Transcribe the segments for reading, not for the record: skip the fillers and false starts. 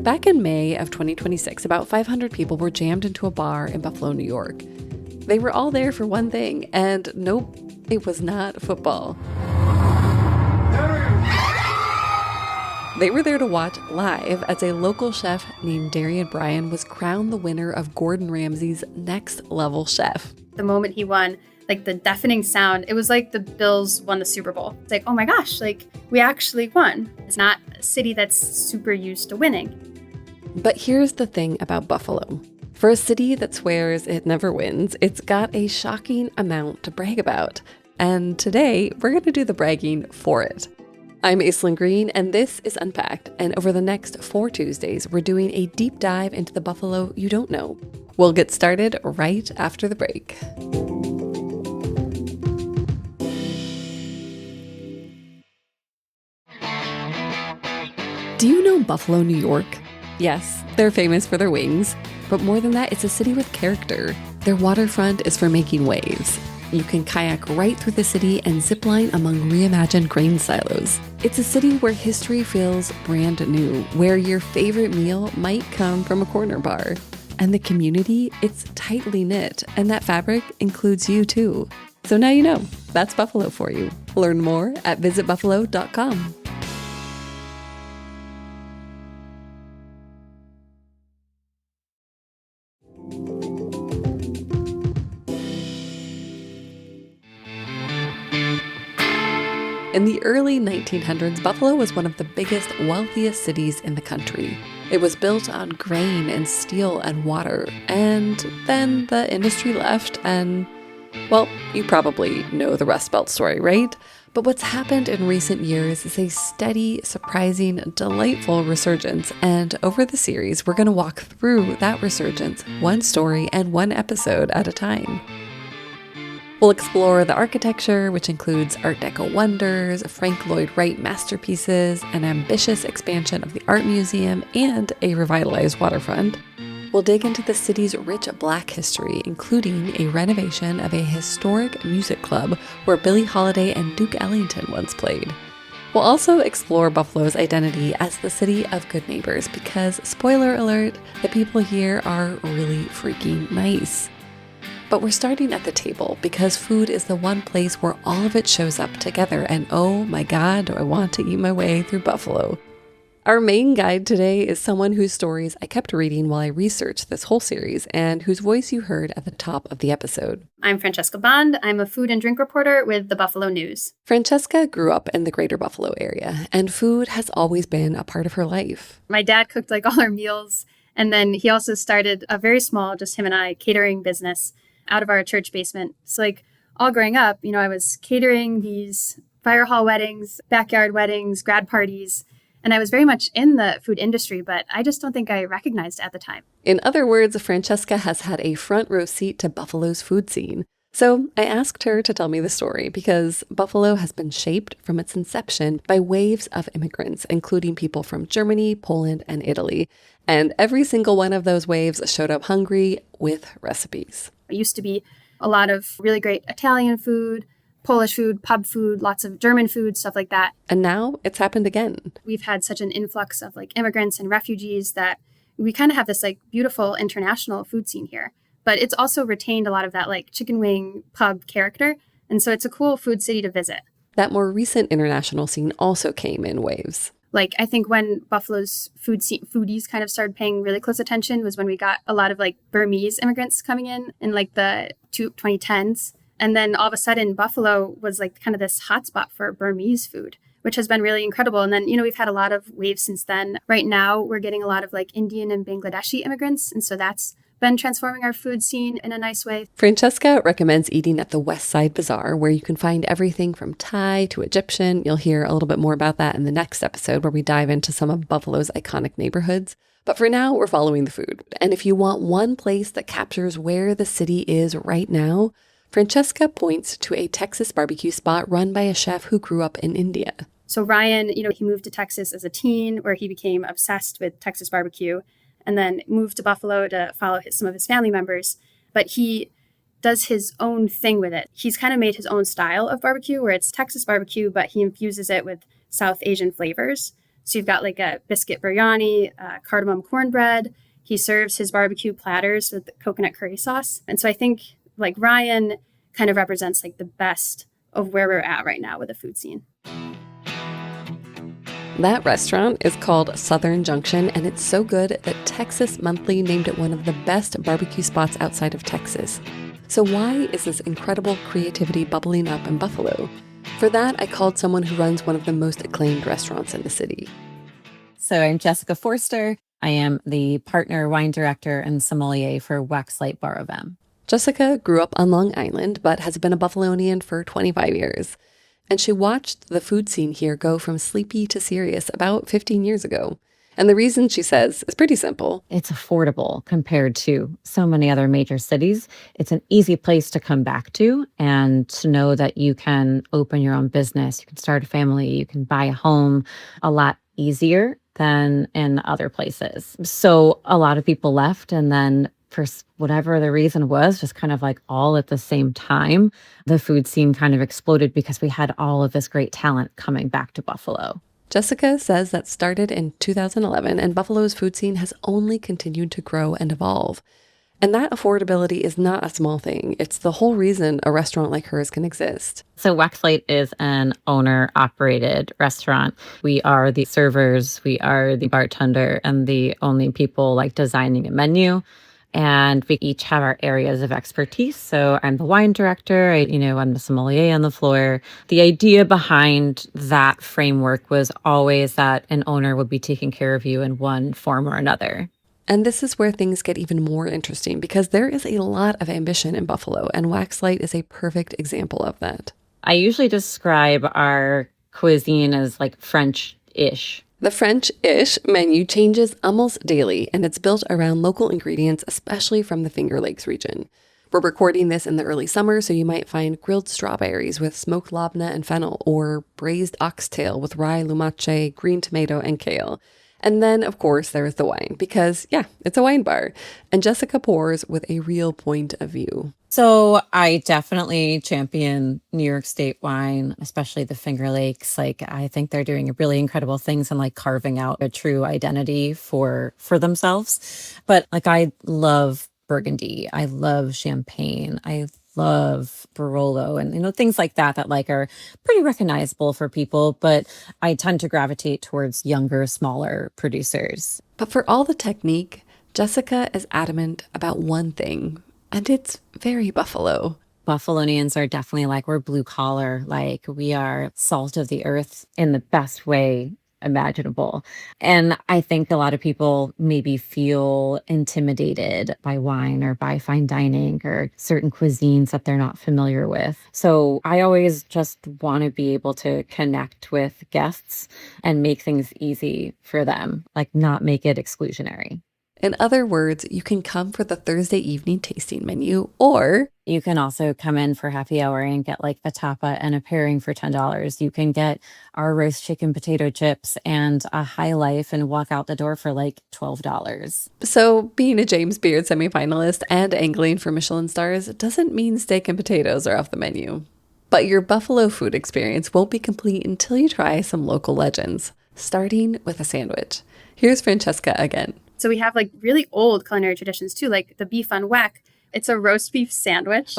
Back in May of 2026, about 500 people were jammed into a bar in Buffalo, New York. They were all there for one thing, and nope, it was not football. They were there to watch live as a local chef named Darian Bryan was crowned the winner of Gordon Ramsay's Next Level Chef. The moment he won, like the deafening sound, it was like the Bills won the Super Bowl. It's like, oh my gosh, like we actually won. It's not a city that's super used to winning. But here's the thing about Buffalo. For a city that swears it never wins, it's got a shocking amount to brag about. And today, we're going to do the bragging for it. I'm Aislyn Greene, and this is Unpacked. And over the next 4 Tuesdays, we're doing a deep dive into the Buffalo you don't know. We'll get started right after the break. Do you know Buffalo, New York? Yes, they're famous for their wings, but more than that, it's a city with character. Their waterfront is for making waves. You can kayak right through the city and zipline among reimagined grain silos. It's a city where history feels brand new, where your favorite meal might come from a corner bar. And the community, it's tightly knit, and that fabric includes you too. So now you know, that's Buffalo for you. Learn more at visitbuffalo.com. In the early 1900s, Buffalo was one of the biggest, wealthiest cities in the country. It was built on grain and steel and water, and then the industry left and, well, you probably know the Rust Belt story, right? But what's happened in recent years is a steady, surprising, delightful resurgence, and over the series, we're going to walk through that resurgence, one story and one episode at a time. We'll explore the architecture, which includes Art Deco wonders, Frank Lloyd Wright masterpieces, an ambitious expansion of the art museum, and a revitalized waterfront. We'll dig into the city's rich Black history, including a renovation of a historic music club where Billie Holiday and Duke Ellington once played. We'll also explore Buffalo's identity as the city of good neighbors because, spoiler alert, the people here are really freaking nice. But we're starting at the table because food is the one place where all of it shows up together, and oh my God, do I want to eat my way through Buffalo. Our main guide today is someone whose stories I kept reading while I researched this whole series and whose voice you heard at the top of the episode. I'm Francesca Bond. I'm a food and drink reporter with the Buffalo News. Francesca grew up in the greater Buffalo area, and food has always been a part of her life. My dad cooked like all our meals, and then he also started a very small, just him and I, catering business out of our church basement. So like all growing up, I was catering these fire hall weddings, backyard weddings, grad parties, and I was very much in the food industry, but I just don't think I recognized it at the time. In other words, Francesca has had a front row seat to Buffalo's food scene. So I asked her to tell me the story because Buffalo has been shaped from its inception by waves of immigrants, including people from Germany, Poland, and Italy. And every single one of those waves showed up hungry with recipes. It used to be a lot of really great Italian food, Polish food, pub food, lots of German food, stuff like that. And now it's happened again. We've had such an influx of like immigrants and refugees that we kind of have this like beautiful international food scene here. But it's also retained a lot of that like chicken wing pub character. And so it's a cool food city to visit. That more recent international scene also came in waves. Like, I think when Buffalo's foodies kind of started paying really close attention was when we got a lot of like Burmese immigrants coming in like the 2010s. And then all of a sudden, Buffalo was like kind of this hotspot for Burmese food, which has been really incredible. And then, we've had a lot of waves since then. Right now, we're getting a lot of like Indian and Bangladeshi immigrants. And so that's been transforming our food scene in a nice way. Francesca recommends eating at the West Side Bazaar, where you can find everything from Thai to Egyptian. You'll hear a little bit more about that in the next episode, where we dive into some of Buffalo's iconic neighborhoods. But for now, we're following the food. And if you want one place that captures where the city is right now, Francesca points to a Texas barbecue spot run by a chef who grew up in India. So Ryan, he moved to Texas as a teen, where he became obsessed with Texas barbecue, and then moved to Buffalo to follow some of his family members. But he does his own thing with it. He's kind of made his own style of barbecue, where it's Texas barbecue, but he infuses it with South Asian flavors. So you've got like a biscuit biryani, cardamom cornbread. He serves his barbecue platters with coconut curry sauce. And so I think like Ryan kind of represents like the best of where we're at right now with the food scene. That restaurant is called Southern Junction, and it's so good that Texas Monthly named it one of the best barbecue spots outside of Texas. So why is this incredible creativity bubbling up in Buffalo? For that, I called someone who runs one of the most acclaimed restaurants in the city. So I'm Jessica Forster. I am the partner wine director and sommelier for Weck's Light Bar of M. Jessica grew up on Long Island, but has been a Buffalonian for 25 years. And she watched the food scene here go from sleepy to serious about 15 years ago. And the reason, she says, is pretty simple. It's affordable compared to so many other major cities. It's an easy place to come back to and to know that you can open your own business, you can start a family, you can buy a home a lot easier than in other places. So a lot of people left, and then for whatever the reason was, just kind of like all at the same time, the food scene kind of exploded because we had all of this great talent coming back to Buffalo. Jessica says that started in 2011, and Buffalo's food scene has only continued to grow and evolve. And that affordability is not a small thing. It's the whole reason a restaurant like hers can exist. So Weck's Light is an owner-operated restaurant. We are the servers, we are the bartender, and the only people like designing a menu. And we each have our areas of expertise. So I'm the wine director, I'm the sommelier on the floor. The idea behind that framework was always that an owner would be taking care of you in one form or another. And this is where things get even more interesting, because there is a lot of ambition in Buffalo, and Weck's Light is a perfect example of that. I usually describe our cuisine as like French-ish. The French-ish menu changes almost daily, and it's built around local ingredients, especially from the Finger Lakes region. We're recording this in the early summer, so you might find grilled strawberries with smoked labneh and fennel, or braised oxtail with rye, lumache, green tomato, and kale. And then, of course, there's the wine, because, it's a wine bar. And Jessica pours with a real point of view. So I definitely champion New York State wine, especially the Finger Lakes. Like, I think they're doing really incredible things and like carving out a true identity for themselves. But like, I love Burgundy. I love Champagne. I love Barolo and, things like that like are pretty recognizable for people. But I tend to gravitate towards younger, smaller producers. But for all the technique, Jessica is adamant about one thing. And it's very Buffalo. Buffalonians are definitely like, we're blue collar, like we are salt of the earth in the best way imaginable. And I think a lot of people maybe feel intimidated by wine or by fine dining or certain cuisines that they're not familiar with. So I always just want to be able to connect with guests and make things easy for them, like not make it exclusionary. In other words, you can come for the Thursday evening tasting menu, or you can also come in for happy hour and get like a tapa and a pairing for $10. You can get our roast chicken potato chips and a high life and walk out the door for like $12. So being a James Beard semifinalist and angling for Michelin stars doesn't mean steak and potatoes are off the menu. But your Buffalo food experience won't be complete until you try some local legends, starting with a sandwich. Here's Francesca again. So we have like really old culinary traditions too, like the beef on weck. It's a roast beef sandwich,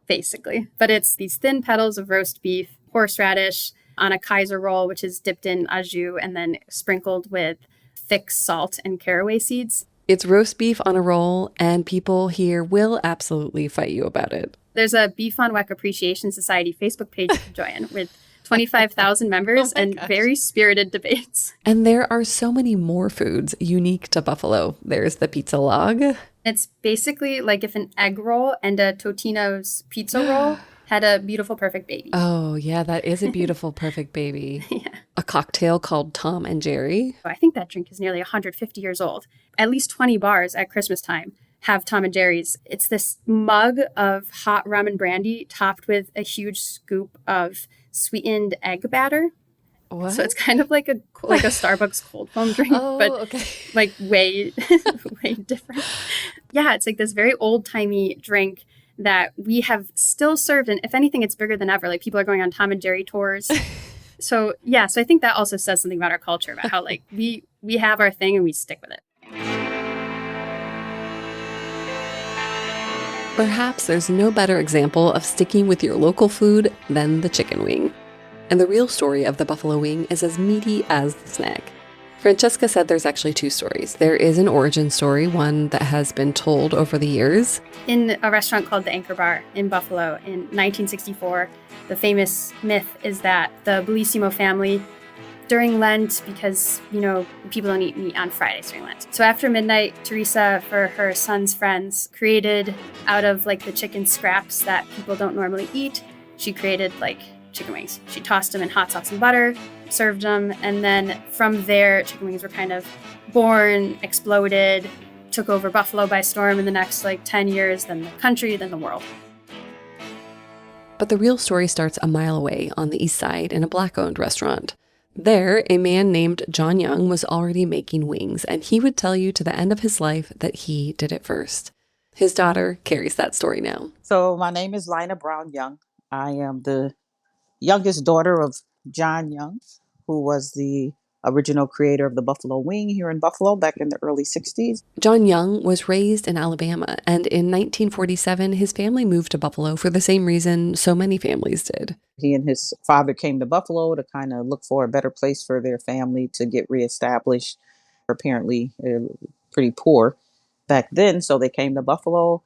basically. But it's these thin petals of roast beef, horseradish on a Kaiser roll, which is dipped in au jus and then sprinkled with thick salt and caraway seeds. It's roast beef on a roll, and people here will absolutely fight you about it. There's a Beef on Weck Appreciation Society Facebook page you can join with 25,000 members and very spirited debates. And there are so many more foods unique to Buffalo. There's the pizza log. It's basically like if an egg roll and a Totino's pizza roll had a beautiful, perfect baby. Oh, yeah, that is a beautiful, perfect baby. Yeah. A cocktail called Tom and Jerry. I think that drink is nearly 150 years old. At least 20 bars at Christmastime have Tom and Jerry's. It's this mug of hot rum and brandy topped with a huge scoop of sweetened egg batter. What? So it's kind of like a Starbucks cold foam drink, like way different. Yeah, it's like this very old-timey drink that we have still served. And if anything, it's bigger than ever. Like people are going on Tom and Jerry tours. So I think that also says something about our culture, about how like we have our thing and we stick with it. Perhaps there's no better example of sticking with your local food than the chicken wing. And the real story of the buffalo wing is as meaty as the snack. Francesca said there's actually two stories. There is an origin story, one that has been told over the years. In a restaurant called the Anchor Bar in Buffalo in 1964, the famous myth is that the Bellissimo family, during Lent, because, people don't eat meat on Fridays during Lent. So after midnight, Teresa, for her son's friends, created out of like the chicken scraps that people don't normally eat, she created like chicken wings. She tossed them in hot sauce and butter, served them, and then from there, chicken wings were kind of born, exploded, took over Buffalo by storm in the next 10 years, then the country, then the world. But the real story starts a mile away on the east side in a Black-owned restaurant. There, a man named John Young was already making wings, and he would tell you to the end of his life that he did it first. His daughter carries that story now. So my name is Lina Brown Young. I am the youngest daughter of John Young, who was the original creator of the buffalo wing here in Buffalo back in the early 60s. John Young was raised in Alabama, and in 1947, his family moved to Buffalo for the same reason so many families did. He and his father came to Buffalo to kind of look for a better place for their family to get reestablished. Apparently, pretty poor back then, so they came to Buffalo.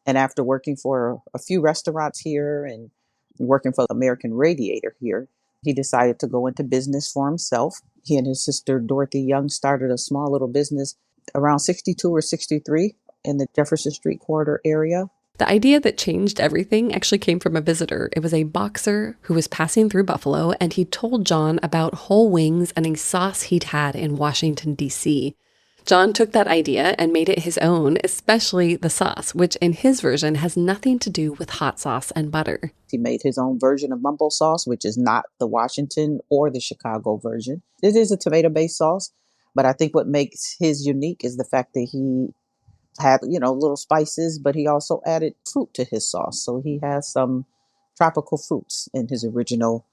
And after working for a few restaurants here and working for American Radiator here, he decided to go into business for himself. He and his sister, Dorothy Young, started a small little business around 62 or 63 in the Jefferson Street corridor area. The idea that changed everything actually came from a visitor. It was a boxer who was passing through Buffalo, and he told John about whole wings and a sauce he'd had in Washington, D.C. John took that idea and made it his own, especially the sauce, which in his version has nothing to do with hot sauce and butter. He made his own version of mumbo sauce, which is not the Washington or the Chicago version. It is a tomato-based sauce, but I think what makes his unique is the fact that he had, little spices, but he also added fruit to his sauce. So he has some tropical fruits in his original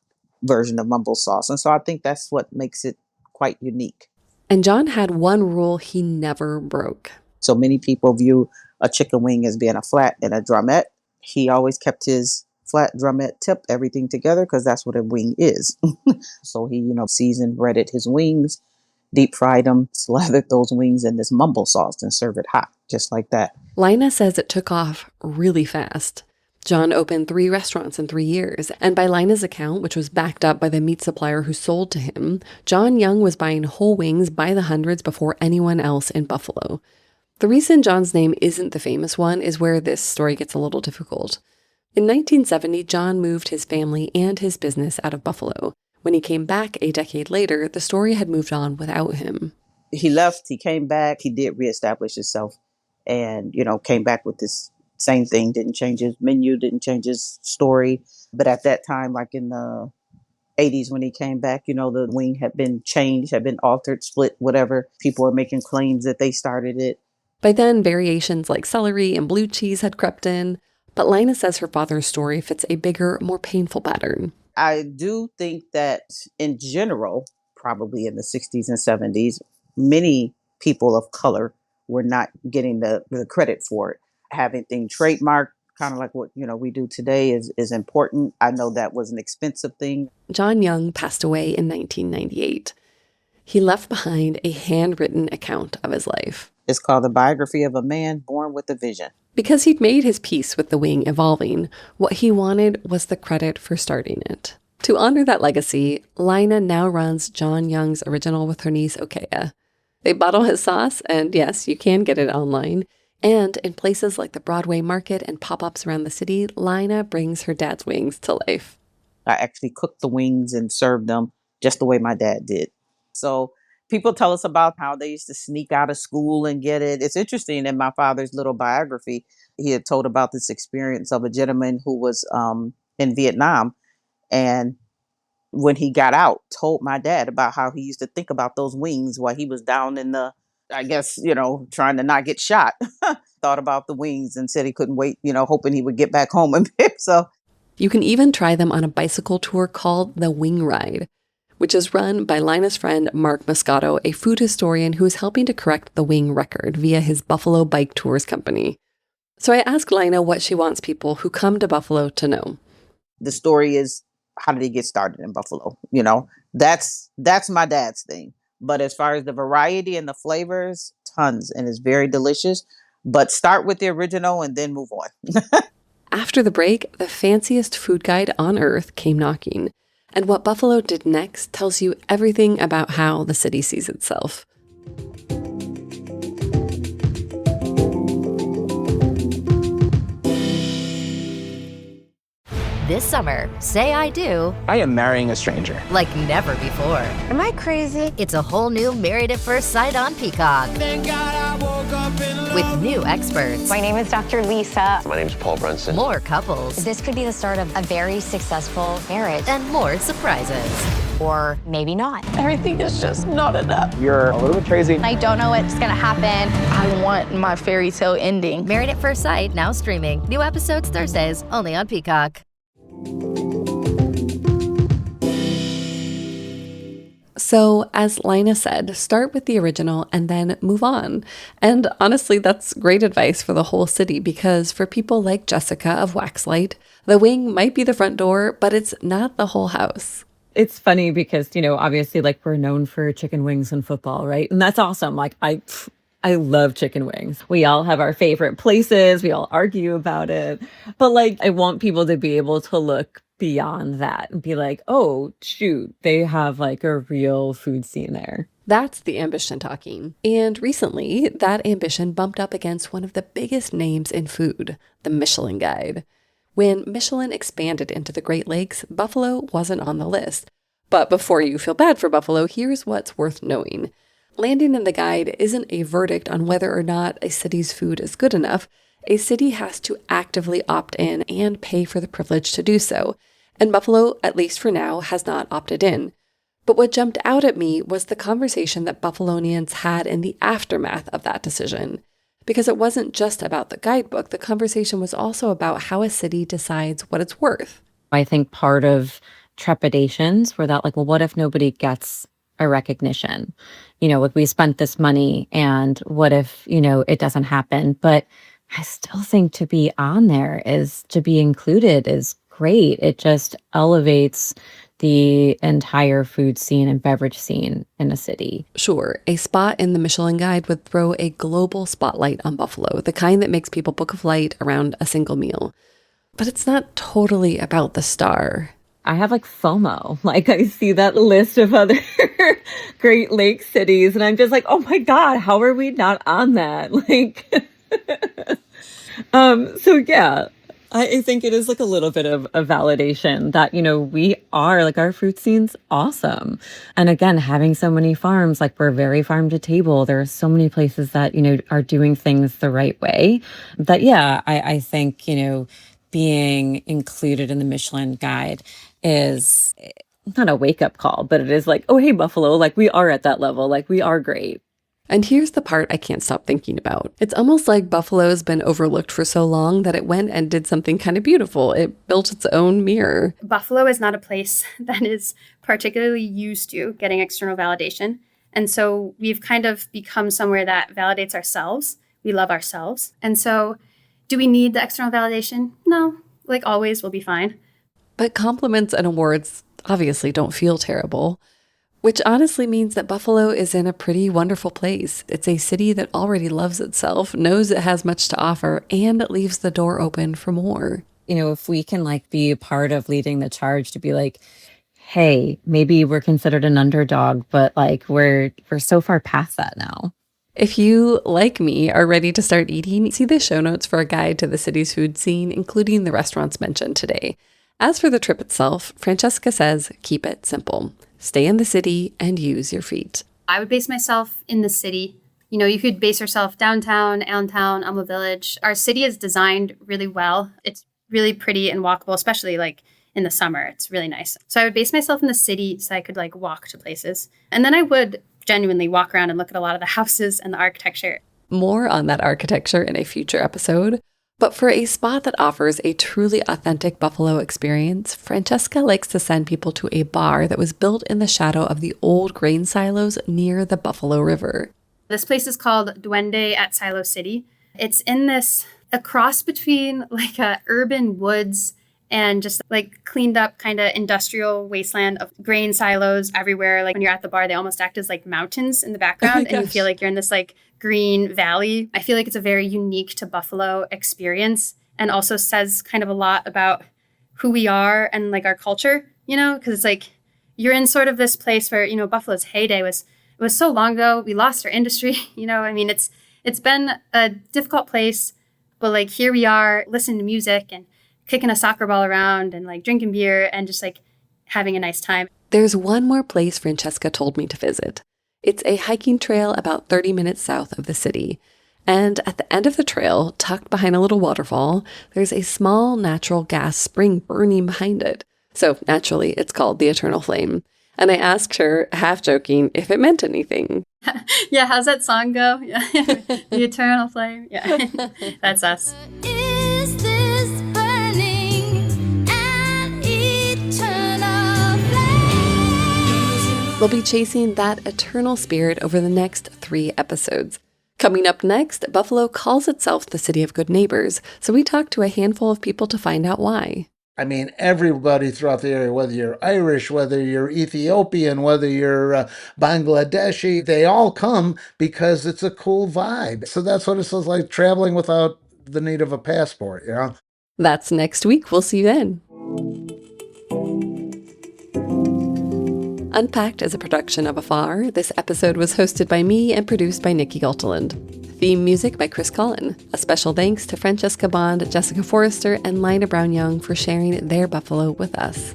version of mumbo sauce. And so I think that's what makes it quite unique. And John had one rule he never broke. So many people view a chicken wing as being a flat and a drumette. He always kept his flat drumette tip, everything together, because that's what a wing is. So he, seasoned, breaded his wings, deep fried them, slathered those wings in this mumbo sauce and served it hot, just like that. Lina says it took off really fast. John opened 3 restaurants in 3 years, and by Lina's account, which was backed up by the meat supplier who sold to him, John Young was buying whole wings by the hundreds before anyone else in Buffalo. The reason John's name isn't the famous one is where this story gets a little difficult. In 1970, John moved his family and his business out of Buffalo. When he came back a decade later, the story had moved on without him. He left, he came back, he did reestablish himself and, came back with this same thing, didn't change his menu, didn't change his story. But at that time, like in the 80s when he came back, the wing had been changed, had been altered, split, whatever. People were making claims that they started it. By then, variations like celery and blue cheese had crept in, but Lina says her father's story fits a bigger, more painful pattern. I do think that in general, probably in the 60s and 70s, many people of color were not getting the credit for it. Having things trademarked, kind of like what we do today, is important. I know that was an expensive thing. John Young passed away in 1998. He left behind a handwritten account of his life. It's called The Biography of a Man Born with a Vision. Because he'd made his peace with the wing evolving, what he wanted was the credit for starting it. To honor that legacy, Lina now runs John Young's original with her niece, Okea. They bottle his sauce, and yes, you can get it online. And in places like the Broadway Market and pop-ups around the city, Lina brings her dad's wings to life. I actually cooked the wings and served them just the way my dad did. So people tell us about how they used to sneak out of school and get it. It's interesting, in my father's little biography, he had told about this experience of a gentleman who was in Vietnam. And when he got out, told my dad about how he used to think about those wings while he was down in the, I guess, trying to not get shot. Thought about the wings and said he couldn't wait, hoping he would get back home and pick. So you can even try them on a bicycle tour called the Wing Ride. which is run by Lina's friend Mark Moscato, a food historian who is helping to correct the wing record via his Buffalo Bike Tours company. So I asked Lina what she wants people who come to Buffalo to know. The story is, how did he get started in Buffalo? That's my dad's thing. But as far as the variety and the flavors, tons, and it's very delicious. But start with the original and then move on. After the break, the fanciest food guide on earth came knocking. And what Buffalo did next tells you everything about how the city sees itself. This summer, say I do. I am marrying a stranger. Like never before. Am I crazy? It's a whole new Married at First Sight on Peacock. Thank God I woke up in love. With new experts. My name is Dr. Lisa. My name is Paul Brunson. More couples. This could be the start of a very successful marriage. And more surprises. Or maybe not. Everything is just not enough. You're a little bit crazy. I don't know what's gonna happen. I want my fairy tale ending. Married at First Sight, now streaming. New episodes Thursdays, only on Peacock. So, as Lina said, start with the original and then move on. And honestly, that's great advice for the whole city, because for people like Jessica of Waxlight, the wing might be the front door, but it's not the whole house. It's funny because, obviously, like, we're known for chicken wings and football, right? And that's awesome. Like, I love chicken wings. We all have our favorite places. We all argue about it. But like, I want people to be able to look beyond that and be like, oh, shoot, they have like a real food scene there. That's the ambition talking. And recently, that ambition bumped up against one of the biggest names in food, the Michelin Guide. When Michelin expanded into the Great Lakes, Buffalo wasn't on the list. But before you feel bad for Buffalo, here's what's worth knowing. Landing in the guide isn't a verdict on whether or not a city's food is good enough. A city has to actively opt in and pay for the privilege to do so. And Buffalo, at least for now, has not opted in. But what jumped out at me was the conversation that Buffalonians had in the aftermath of that decision. Because it wasn't just about the guidebook, the conversation was also about how a city decides what it's worth. I think part of trepidations were that, like, well, what if nobody gets a recognition? Like, we spent this money and what if, it doesn't happen? But I still think to be on there to be included is great. It just elevates the entire food scene and beverage scene in a city. Sure, a spot in the Michelin Guide would throw a global spotlight on Buffalo, the kind that makes people book a flight around a single meal. But it's not totally about the star. I have like FOMO. Like, I see that list of other Great Lakes cities and I'm just like, oh my God, how are we not on that? Like, so yeah, I think it is like a little bit of a validation that, we are like, our fruit scene's awesome. And again, having so many farms, like, we're very farm to table. There are so many places that, are doing things the right way. But yeah, I think, being included in the Michelin Guide is not a wake-up call, but it is like, oh, hey, Buffalo, like, we are at that level. Like, we are great. And here's the part I can't stop thinking about. It's almost like Buffalo's been overlooked for so long that it went and did something kind of beautiful. It built its own mirror. Buffalo is not a place that is particularly used to getting external validation. And so we've kind of become somewhere that validates ourselves. We love ourselves. And so do we need the external validation? No. Like always, we'll be fine. But compliments and awards obviously don't feel terrible, which honestly means that Buffalo is in a pretty wonderful place. It's a city that already loves itself, knows it has much to offer, and leaves the door open for more. If we can like be a part of leading the charge to be like, hey, maybe we're considered an underdog, but like we're so far past that now. If you, like me, are ready to start eating, see the show notes for a guide to the city's food scene, including the restaurants mentioned today. As for the trip itself, Francesca says, keep it simple. Stay in the city and use your feet. I would base myself in the city. You could base yourself downtown, Allentown, Alma Village. Our city is designed really well. It's really pretty and walkable, especially like in the summer. It's really nice. So I would base myself in the city so I could like walk to places. And then I would genuinely walk around and look at a lot of the houses and the architecture. More on that architecture in a future episode. But for a spot that offers a truly authentic buffalo experience, Francesca likes to send people to a bar that was built in the shadow of the old grain silos near the Buffalo River. This place is called Duende at Silo City. It's in a cross between like urban woods and just like cleaned up kind of industrial wasteland of grain silos everywhere. Like when you're at the bar, they almost act as like mountains in the background and you feel like you're in this like green valley. I feel like it's a very unique to Buffalo experience and also says kind of a lot about who we are and like our culture, because it's like you're in sort of this place where, Buffalo's heyday was so long ago. We lost our industry, it's been a difficult place, but like here we are listening to music and kicking a soccer ball around and like drinking beer and just like having a nice time. There's one more place Francesca told me to visit. It's a hiking trail about 30 minutes south of the city. And at the end of the trail, tucked behind a little waterfall, there's a small natural gas spring burning behind it. So naturally, it's called the Eternal Flame. And I asked her, half joking, if it meant anything. Yeah, how's that song go? Yeah. The Eternal Flame. Yeah, that's us. Is this burning an eternal flame? We'll be chasing that eternal spirit over the next 3 episodes. Coming up next, Buffalo calls itself the city of good neighbors, so we talked to a handful of people to find out why. I mean, everybody throughout the area, whether you're Irish, whether you're Ethiopian, whether you're Bangladeshi, they all come because it's a cool vibe. So that's what it feels like traveling without the need of a passport, That's next week. We'll see you then. Unpacked is a production of Afar. This episode was hosted by me and produced by Nikki Galteland. Theme music by Chris Cullen. A special thanks to Francesca Bond, Jessica Forrester, and Lina Brown-Young for sharing their Buffalo with us.